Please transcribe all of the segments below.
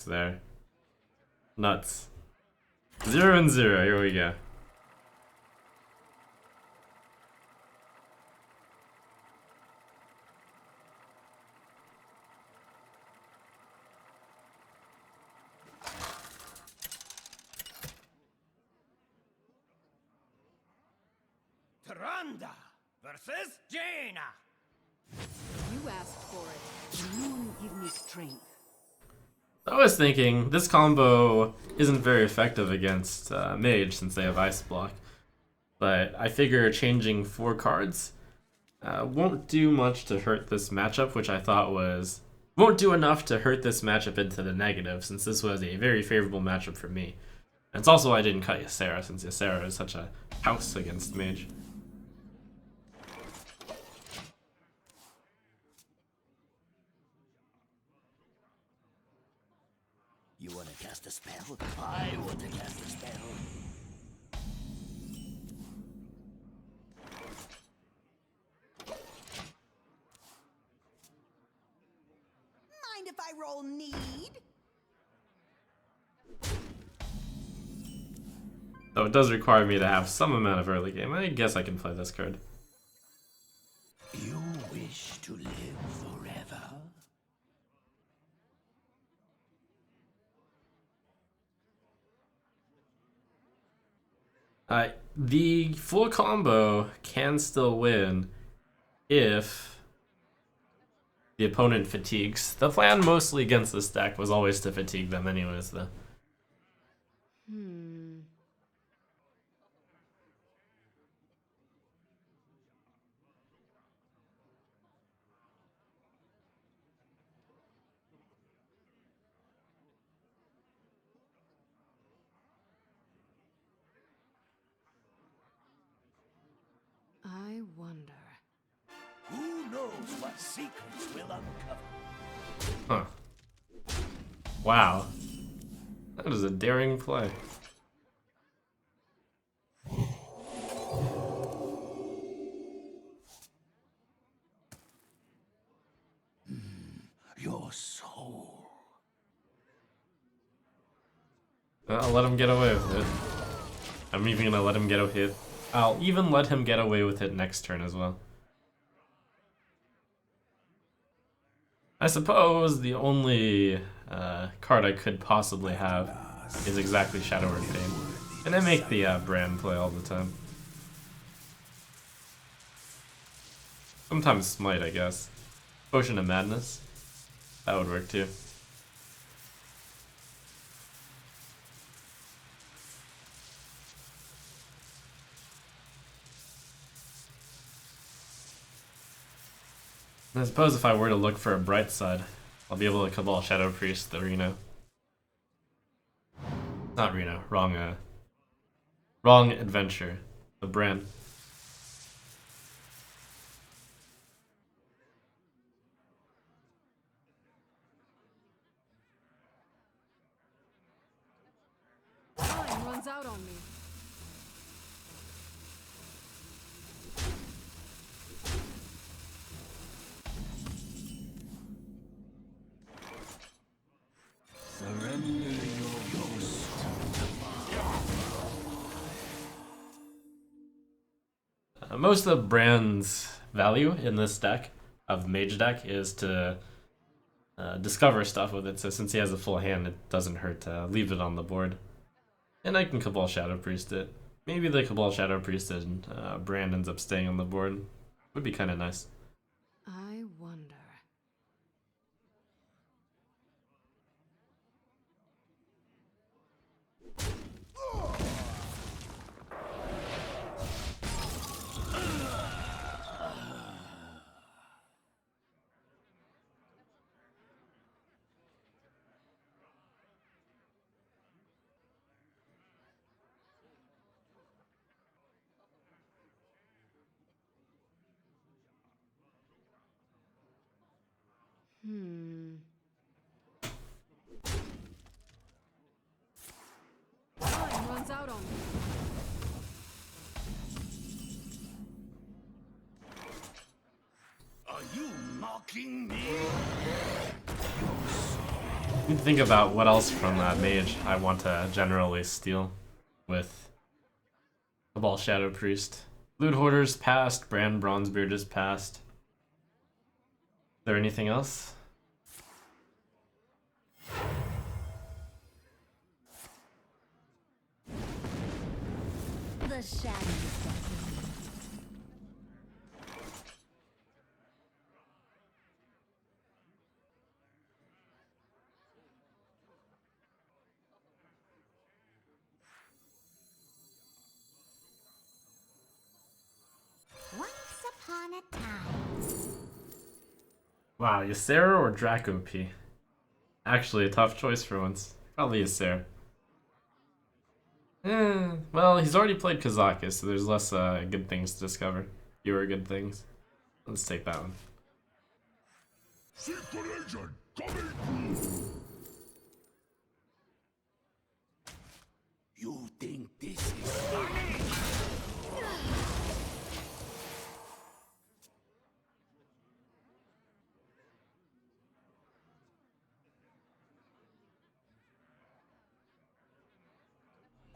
It's there. Nuts. 0 and 0. Here we go. Randa versus Jaina. You asked for it. The moon give me strength. I was thinking this combo isn't very effective against Mage since they have Ice Block, but I figure changing 4 cards won't do much to hurt this matchup, which I thought won't do enough to hurt this matchup into the negative, since this was a very favorable matchup for me. And it's also why I didn't cut Ysera, since Ysera is such a house against Mage. You want to cast a spell? I want to cast a spell. Mind if I roll need? Though it does require me to have some amount of early game. I guess I can play this card. You wish to live forever? The full combo can still win if the opponent fatigues. The plan mostly against this deck was always to fatigue them anyways, though. I wonder. Who knows what secrets will uncover? Huh. Wow. That is a daring play. Your soul. I'll let him get away with it. I'm even gonna let him get away with it. I'll even let him get away with it next turn as well. I suppose the only card I could possibly have is exactly Shadow Word Fame. And I make the brand play all the time. Sometimes Smite, I guess. Potion of Madness. That would work too. I suppose if I were to look for a bright side, I'll be able to Cabal Shadow Priest the Reno. Not Reno, wrong adventure. The brand. Time runs out on me. Surrender your soul. Most of the brand's value in this deck, of Mage deck, is to discover stuff with it, so since he has a full hand, it doesn't hurt to leave it on the board. And I can Cabal Shadow Priest it. Maybe the Cabal Shadow Priest and Brand ends up staying on the board. Would be kind of nice. I wonder. Time runs out on me. Are you mocking me? Need to think about what else from that mage I want to generally steal with Cabal Shadow Priest. Loot Hoarder's passed, Brand Bronzebeard is passed. Is there anything else? The shadows beckon. Once upon a time. Wow, Ysera or Draco P? Actually, a tough choice for once. Probably Ysera. Well, he's already played Kazakis, so there's less good things to discover. Fewer good things. Let's take that one. Secret agent coming through. You think this is funny?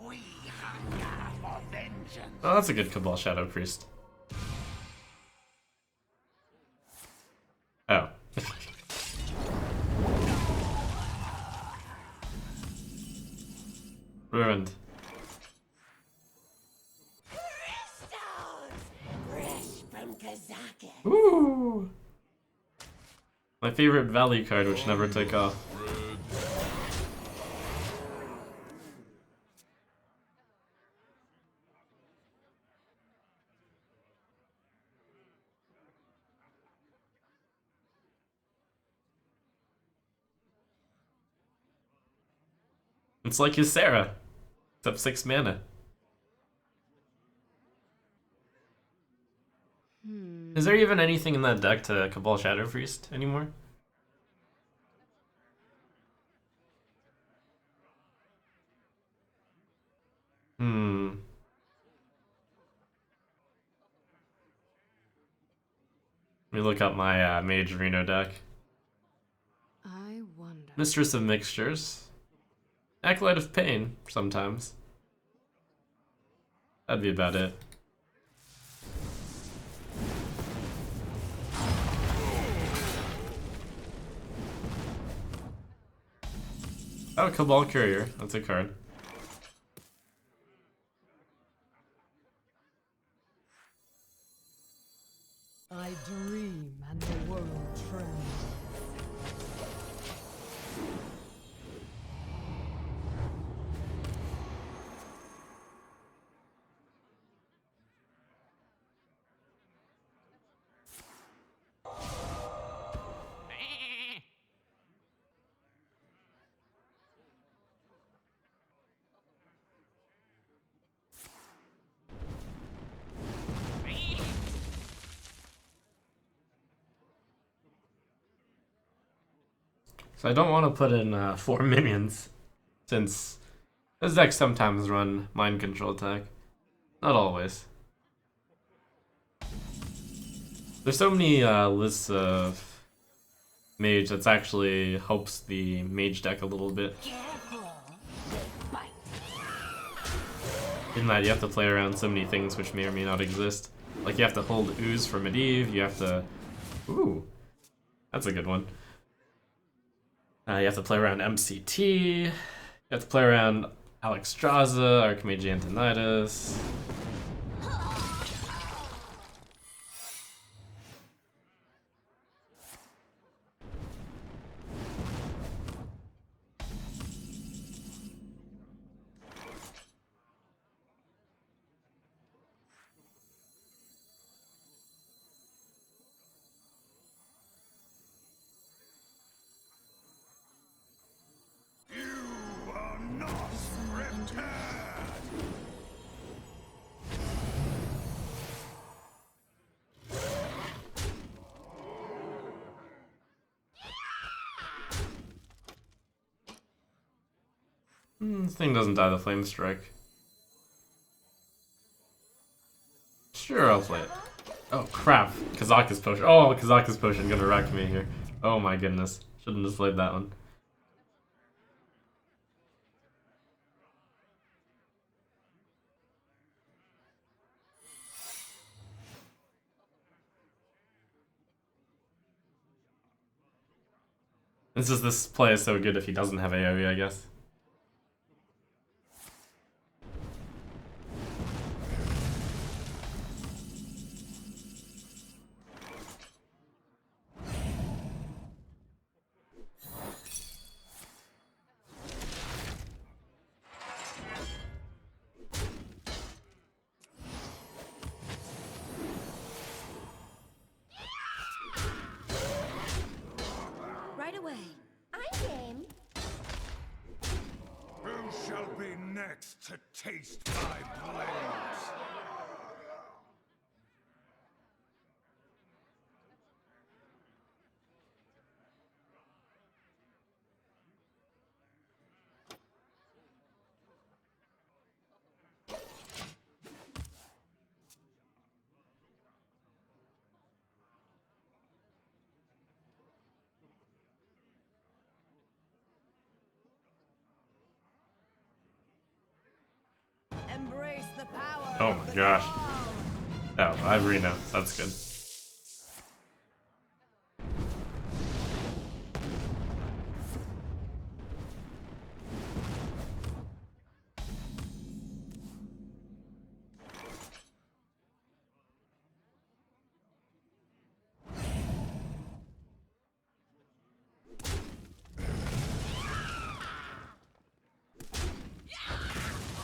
We hunger for vengeance. Oh, that's a good Cabal Shadow Priest. Oh. Ruined. Fresh from Kazakh. Ooh! My favorite Valley card, which never took off. It's like Ysera, except 6 mana. Is there even anything in that deck to Cabal Shadow Priest anymore? Let me look up my Mage Reno deck. I wonder. Mistress of Mixtures. Acolyte of Pain, sometimes. That'd be about it. Oh, Cabal Courier. That's a card. I dream and the world trembles. So I don't want to put in 4 minions, since this deck sometimes run Mind Control attack. Not always. There's so many lists of mage that's actually helps the mage deck a little bit. In that you have to play around so many things which may or may not exist. Like you have to hold Ooze for Medivh, you have to... Ooh, that's a good one. You have to play around MCT, you have to play around Alexstrasza, Archmage Antonidas. This thing doesn't die the Flame Strike. Sure, I'll play it. Oh crap, Kazaka's Potion. Oh, Kazaka's Potion gonna wreck me here. Oh my goodness, shouldn't have played that one. This play is so good if he doesn't have AoE, I guess. Right away. I'm game. Who shall be next to taste my blades? Embrace the power. Oh my gosh. Oh, I have Reno. That's good.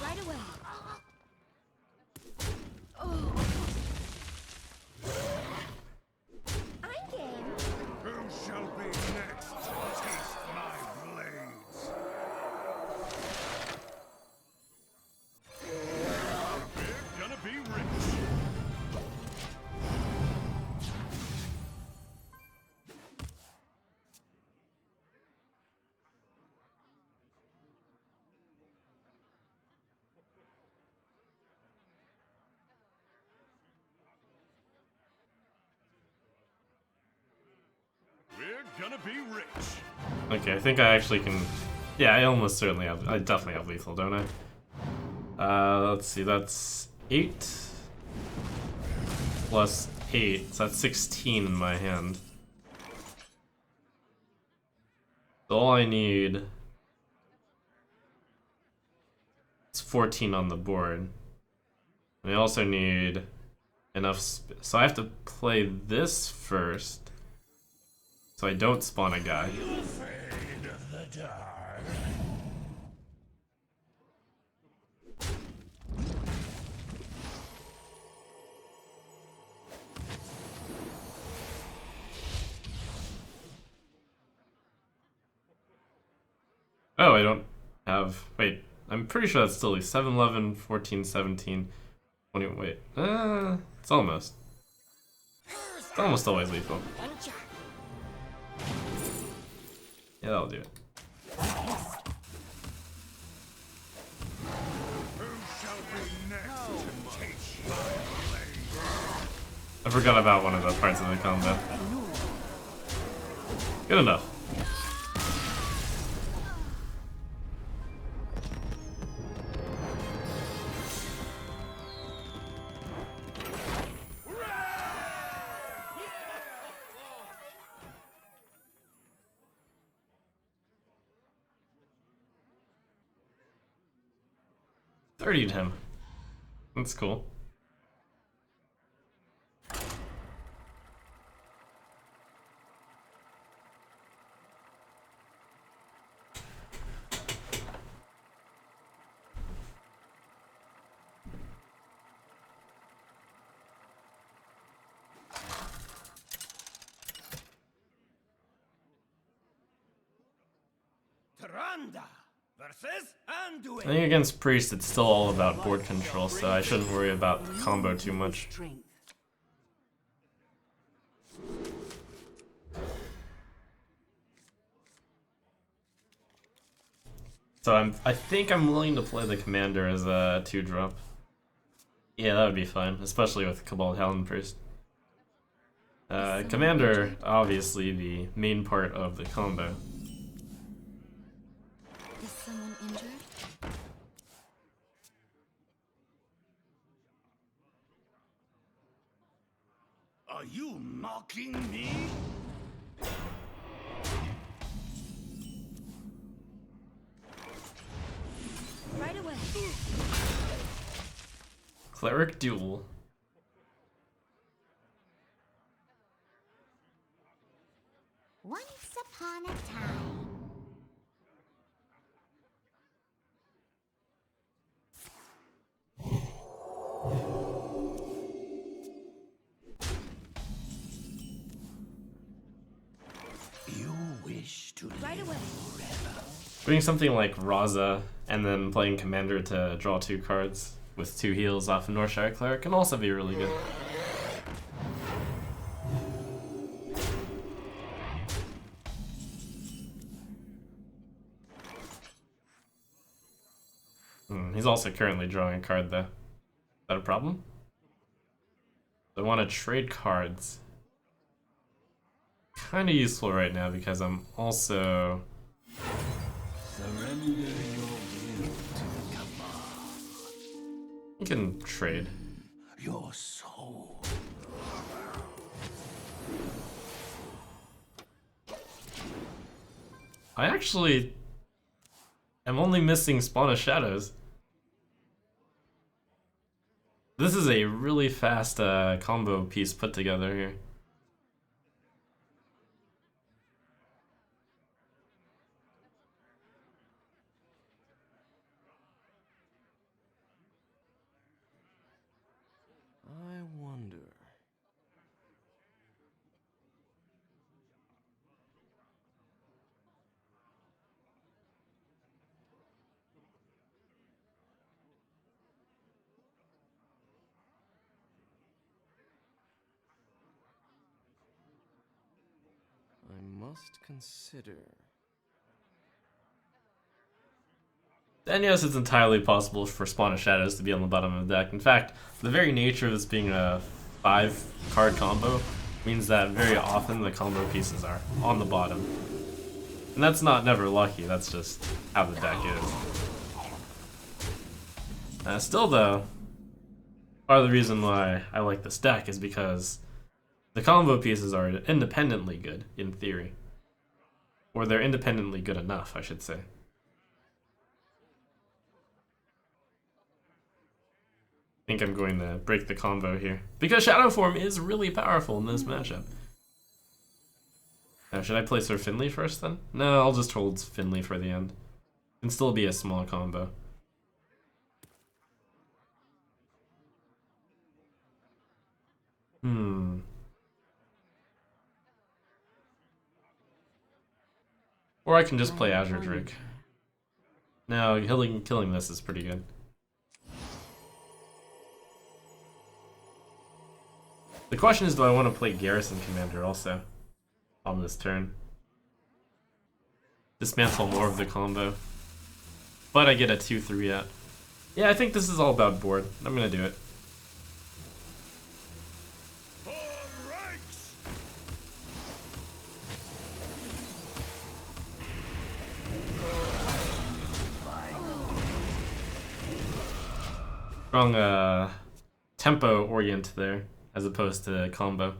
Right away. I'm game. Who shall be next to taste my blades? We're gonna be rich. We're gonna be rich. Okay, I think I actually can. Yeah, I almost certainly have. I definitely have lethal, don't I? Let's see. That's 8 plus 8, so that's 16 in my hand. So all I need is 14 on the board. And I also need enough. So I have to play this first, so I don't spawn a guy. Afraid of the dark. Oh, I don't have. Wait, I'm pretty sure that's still 7, 11, 14, 17, 20. Wait, it's almost. It's almost always lethal. Yeah, that'll do it. Who shall be next to taste my blades? I forgot about one of the parts of the combo. Good enough. Thirtied him. That's cool. Tranda versus Anduin. I think against Priest, it's still all about board control, so I shouldn't worry about the combo too much. Strength. So I think I'm willing to play the commander as a 2-drop. Yeah, that would be fine, especially with Cabal Talon Priest. Commander, obviously the main part of the combo. Is someone injured? Are you mocking me? Cleric duel. Once upon a time. You wish to Right live away. forever. Doing something like Raza and then playing Commander to draw 2 cards with 2 heals off a Northshire Cleric can also be really good. He's also currently drawing a card though. Is that a problem? I want to trade cards. Kind of useful right now because I'm also... Surrender your will to the Cabal. You can trade. Your soul. I actually am only missing Spawn of Shadows. This is a really fast combo piece put together here. I wonder. I must consider. And yes, it's entirely possible for Spawn of Shadows to be on the bottom of the deck. In fact, the very nature of this being a 5-card combo means that very often the combo pieces are on the bottom. And that's not never lucky, that's just how the deck is. Still though, part of the reason why I like this deck is because the combo pieces are independently good, in theory. Or they're independently good enough, I should say. I think I'm going to break the combo here. Because Shadow Form is really powerful in this matchup. Now, should I play Sir Finley first then? No, I'll just hold Finley for the end. Can still be a small combo. Or I can just play Azure Drake. No, killing this is pretty good. The question is, do I want to play Garrison Commander also on this turn? Dismantle more of the combo. But I get a 2-3 out. Yeah, I think this is all about board. I'm gonna do it. Wrong tempo orient there, as opposed to combo.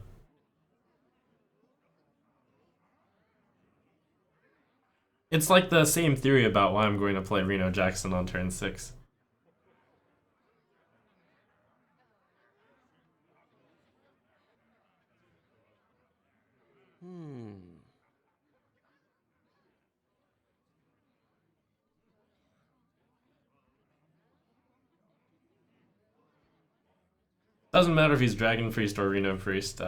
It's like the same theory about why I'm going to play Reno Jackson on turn 6. Doesn't matter if he's Dragon Priest or Reno Priest.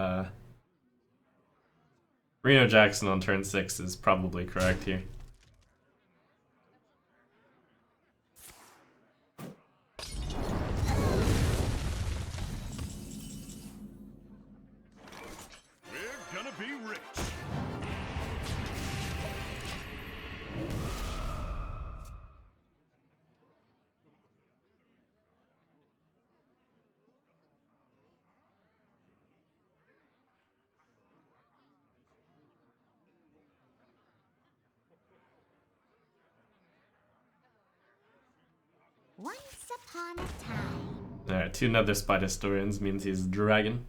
Reno Jackson on turn 6 is probably correct here. We're gonna be rich. Once upon a time. Alright, 2 Nether Spite Historians means he's a dragon.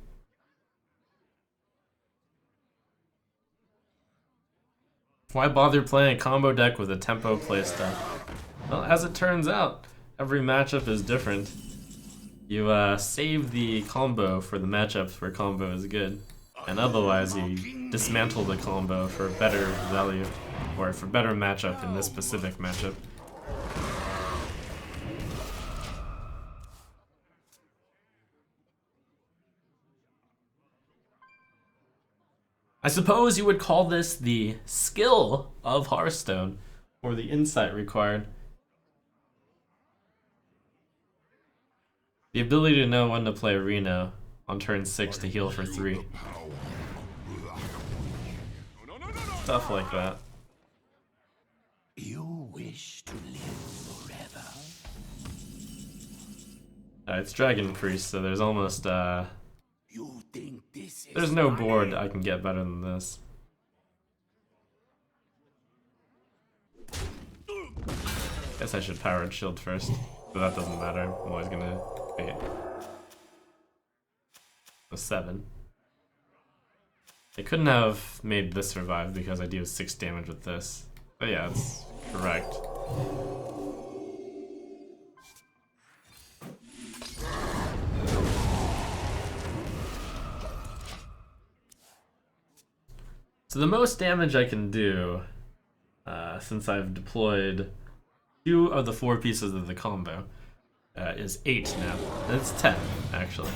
Why bother playing a combo deck with a tempo playstyle? Well, as it turns out, every matchup is different. You save the combo for the matchups where combo is good, and otherwise you dismantle the combo for better value, or for better matchup in this specific matchup. I suppose you would call this the skill of Hearthstone, or the insight required. The ability to know when to play Reno on turn 6 to heal for 3. Stuff like that. You wish to live forever? It's Dragon Priest, so there's almost You think this is there's no funny? board I can get better than this. Guess I should Powered Shield first, but that doesn't matter. I'm always gonna wait. A 7. I couldn't have made this survive because I deal 6 damage with this. But yeah, it's correct. So the most damage I can do, since I've deployed 2 of the 4 pieces of the combo, is 8 now. And it's 10, actually.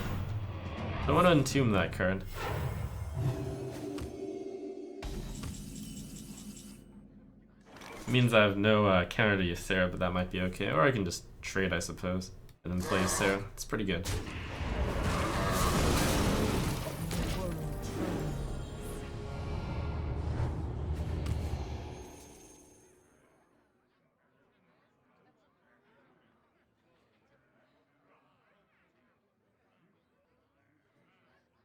So I want to entomb that card. It means I have no counter to Ysera, but that might be okay. Or I can just trade, I suppose, and then play Ysera. It's pretty good.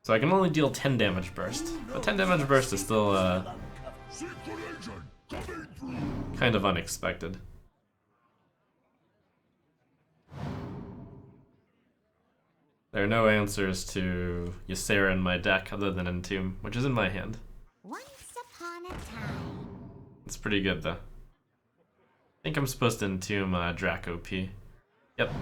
So I can only deal 10 damage burst, but 10 damage burst is still kind of unexpected. There are no answers to Ysera in my deck other than Entomb, which is in my hand. Once upon a time. It's pretty good though. I think I'm supposed to Entomb Draco P. Yep.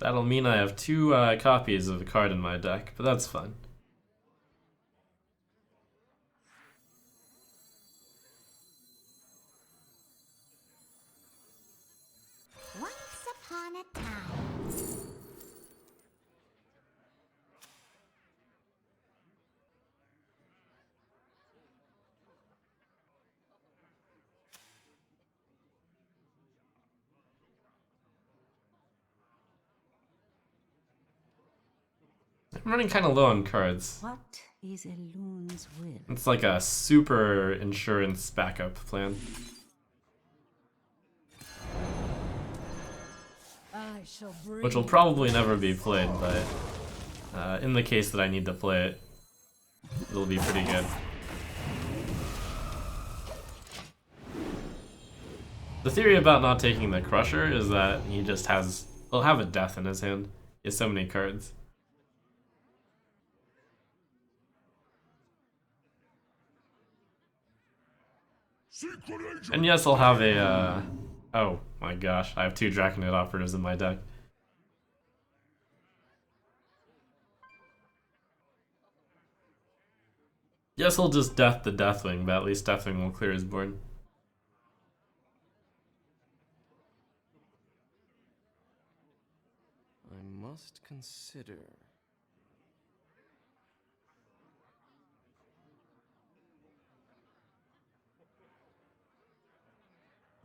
That'll mean I have 2 copies of a card in my deck, but that's fine. Once upon a time. I'm running kind of low on cards. What is a loon's will? It's like a super insurance backup plan. I shall bring Which will probably never be played, but in the case that I need to play it, it'll be pretty good. The theory about not taking the Crusher is that he'll have a death in his hand. He has so many cards. And yes, I'll have a, oh my gosh, I have 2 Draconid Operatives in my deck. Yes, he'll just death the Deathwing, but at least Deathwing will clear his board. I must consider.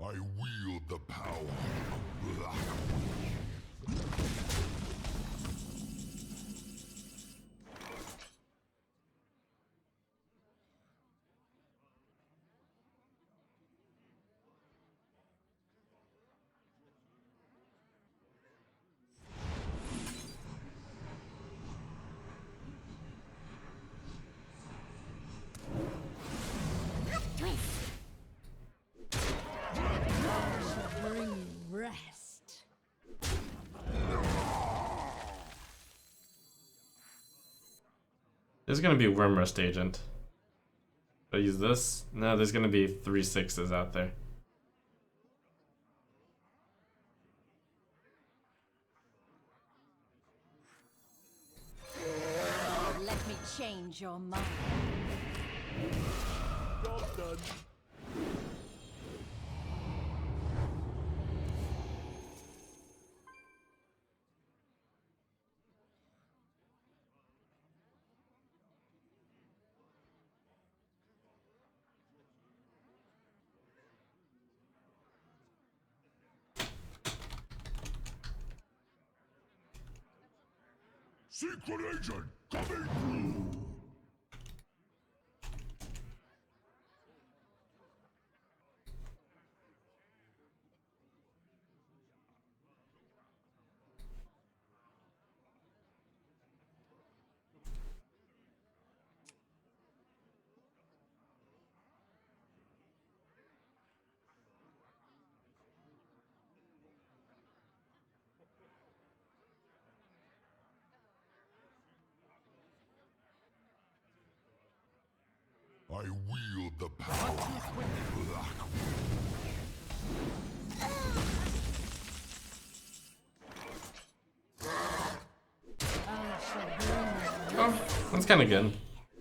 I wield the power. Twist. bring you rest. There's gonna be Wormrust Agent. I use this? No, there's gonna be 3 6s out there. Let me change your mind. Job done. Secret agent coming through. I wield the power of black. Oh, that's kind of good.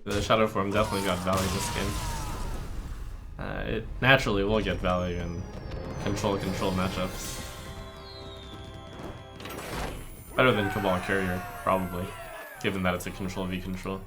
The Shadow form definitely got value this game. It naturally will get value in control matchups. Better than Cabal Carrier, probably, given that it's a control v control.